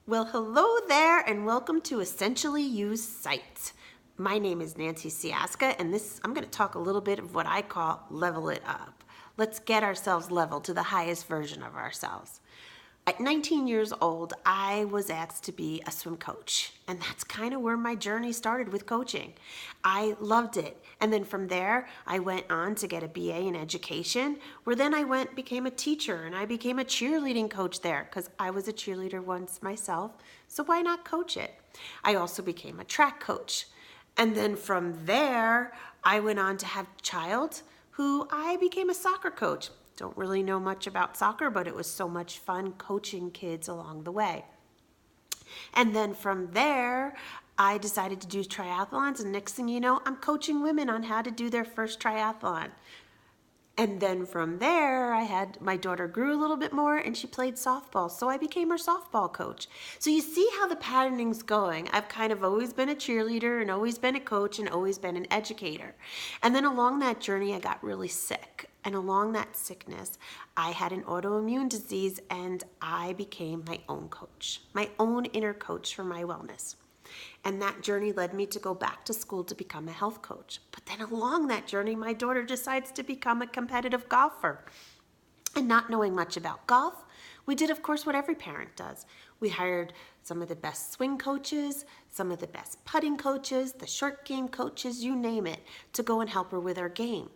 Well, hello there, and welcome to Essentially Used Sites. My name is Nancy Siaska, and I'm going to talk a little bit of what I call level it up. Let's get ourselves leveled to the highest version of ourselves. At 19 years old, I was asked to be a swim coach, and that's kind of where my journey started with coaching. I loved it, and then from there, I went on to get a BA in education, where then became a teacher, and I became a cheerleading coach there because I was a cheerleader once myself, so why not coach it? I also became a track coach, and then from there, I went on to have a child who I became a soccer coach. Don't really know much about soccer, but it was so much fun coaching kids along the way. And then from there, I decided to do triathlons, and next thing you know, I'm coaching women on how to do their first triathlon. And then from there, my daughter grew a little bit more and she played softball. So I became her softball coach. So you see how the patterning's going. I've kind of always been a cheerleader and always been a coach and always been an educator. And then along that journey, I got really sick. And along that sickness, I had an autoimmune disease and I became my own coach, my own inner coach for my wellness. And that journey led me to go back to school to become a health coach. But then along that journey, my daughter decides to become a competitive golfer. And not knowing much about golf, we did, of course, what every parent does. We hired some of the best swing coaches, some of the best putting coaches, the short game coaches, you name it, to go and help her with her game.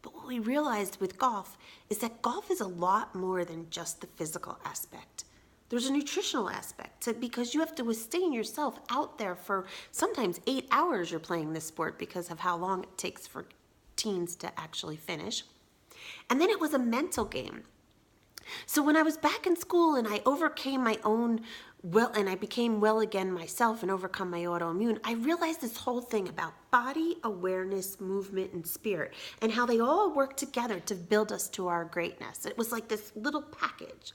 But what we realized with golf is that golf is a lot more than just the physical aspect. There's a nutritional aspect because you have to sustain yourself out there for sometimes 8 hours you're playing this sport because of how long it takes for teens to actually finish. And then it was a mental game. So when I was back in school and I overcame my own and I became well again myself and overcome my autoimmune, I realized this whole thing about body, awareness, movement, and spirit, and how they all work together to build us to our greatness. It was like this little package.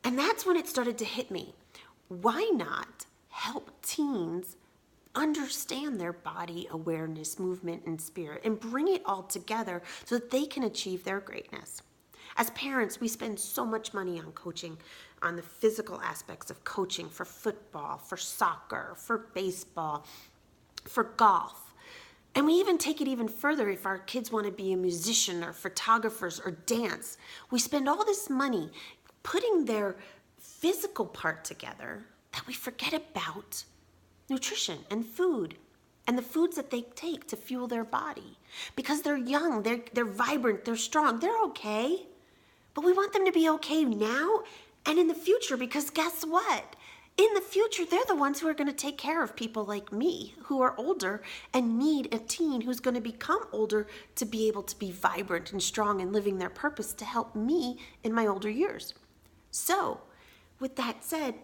And that's when it started to hit me. Why not help teens understand their body, awareness, movement, and spirit and bring it all together so that they can achieve their greatness? As parents, we spend so much money on coaching, on the physical aspects of coaching for football, for soccer, for baseball, for golf. And we even take it even further if our kids want to be a musician or photographers or dance. We spend all this money putting their physical part together that we forget about nutrition and food and the foods that they take to fuel their body. Because they're young, they're vibrant, they're strong, they're okay. But we want them to be okay now and in the future, because guess what? In the future, they're the ones who are going to take care of people like me who are older and need a teen who's going to become older to be able to be vibrant and strong and living their purpose to help me in my older years. So, with that said,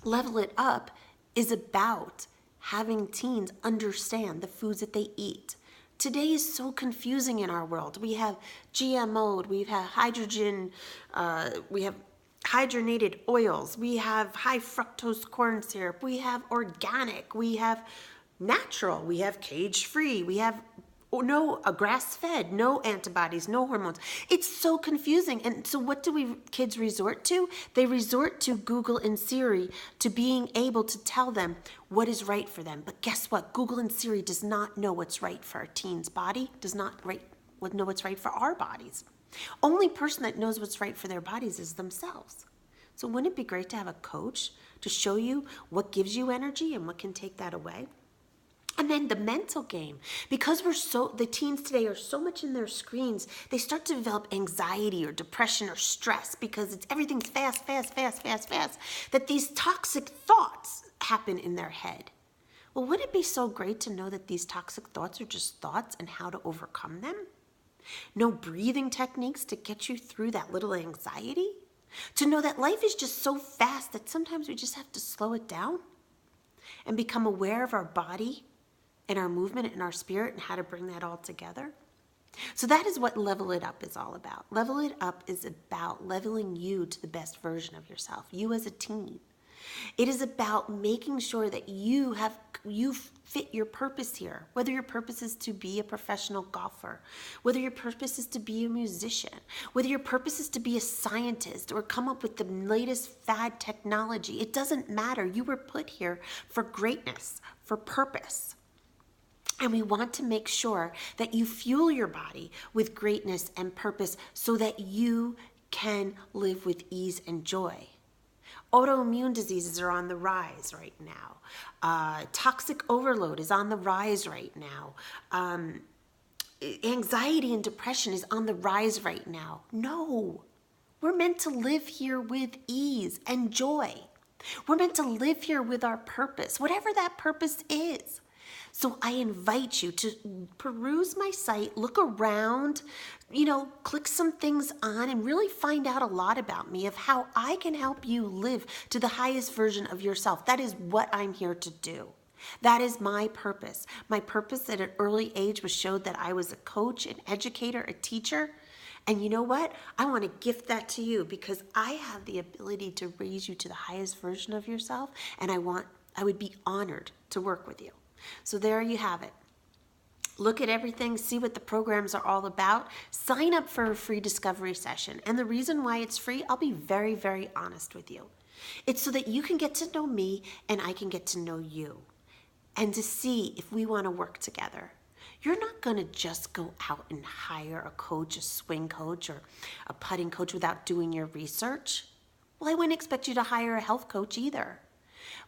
Level It Up is about having teens understand the foods that they eat. Today is so confusing in our world. We have GMO, we have hydrogen, we have hydrogenated oils, we have high fructose corn syrup, we have organic, we have natural, we have cage-free, we have grass-fed, no antibodies, no hormones. It's so confusing. And so what do kids resort to? They resort to Google and Siri to being able to tell them what is right for them. But guess what? Google and Siri does not know what's right for a teen's body, does not know what's right for our bodies. Only person that knows what's right for their bodies is themselves. So wouldn't it be great to have a coach to show you what gives you energy and what can take that away? And then the mental game, because the teens today are so much in their screens, they start to develop anxiety or depression or stress because everything's fast, that these toxic thoughts happen in their head. Well, wouldn't it be so great to know that these toxic thoughts are just thoughts and how to overcome them? No breathing techniques to get you through that little anxiety? To know that life is just so fast that sometimes we just have to slow it down and become aware of our body and our movement and our spirit and how to bring that all together. So that is what Level It Up is all about. Level It Up is about leveling you to the best version of yourself, you as a teen. It is about making sure that you fit your purpose here, whether your purpose is to be a professional golfer, whether your purpose is to be a musician, whether your purpose is to be a scientist or come up with the latest fad technology. It doesn't matter. You were put here for greatness, for purpose. And we want to make sure that you fuel your body with greatness and purpose so that you can live with ease and joy. Autoimmune diseases are on the rise right now. Toxic overload is on the rise right now. Anxiety and depression is on the rise right now. No, we're meant to live here with ease and joy. We're meant to live here with our purpose, whatever that purpose is. So I invite you to peruse my site, look around, click some things on and really find out a lot about me of how I can help you live to the highest version of yourself. That is what I'm here to do. That is my purpose. My purpose at an early age was showed that I was a coach, an educator, a teacher. And you know what? I want to gift that to you because I have the ability to raise you to the highest version of yourself. And I would be honored to work with you. So there you have it. Look at everything, see what the programs are all about. Sign up for a free discovery session. And the reason why it's free, I'll be very, very honest with you. It's so that you can get to know me and I can get to know you. And to see if we want to work together. You're not going to just go out and hire a coach, a swing coach, or a putting coach without doing your research. Well, I wouldn't expect you to hire a health coach either.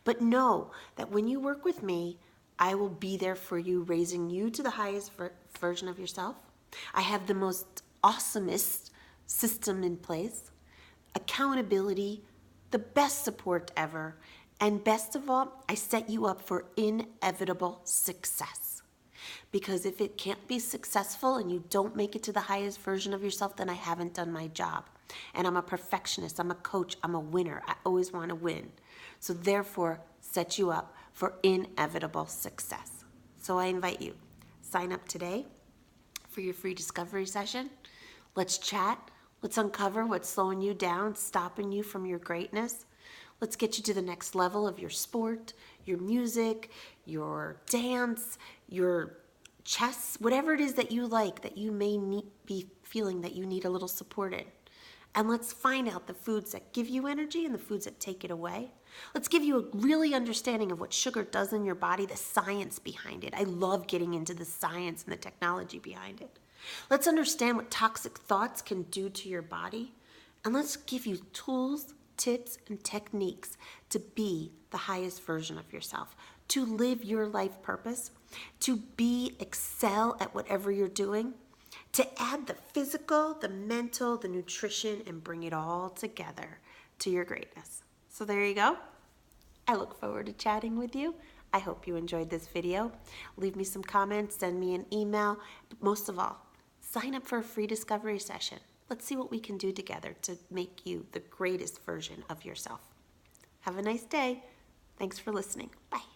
But know that when you work with me, I will be there for you, raising you to the highest version of yourself. I have the most awesomest system in place, accountability, the best support ever, and best of all, I set you up for inevitable success. Because if it can't be successful and you don't make it to the highest version of yourself, then I haven't done my job. And I'm a perfectionist, I'm a coach, I'm a winner. I always want to win. So therefore, set you up for inevitable success. So I invite you, sign up today for your free discovery session. Let's chat. Let's uncover what's slowing you down, stopping you from your greatness. Let's get you to the next level of your sport, your music, your dance, your chess, whatever it is that you like, that you may be feeling that you need a little support in. And let's find out the foods that give you energy and the foods that take it away. Let's give you a really understanding of what sugar does in your body, the science behind it. I love getting into the science and the technology behind it. Let's understand what toxic thoughts can do to your body. And let's give you tools, tips, and techniques to be the highest version of yourself, to live your life purpose, to excel at whatever you're doing, to add the physical, the mental, the nutrition, and bring it all together to your greatness. So there you go. I look forward to chatting with you. I hope you enjoyed this video. Leave me some comments, send me an email, but most of all, sign up for a free discovery session. Let's see what we can do together to make you the greatest version of yourself. Have a nice day. Thanks for listening. Bye.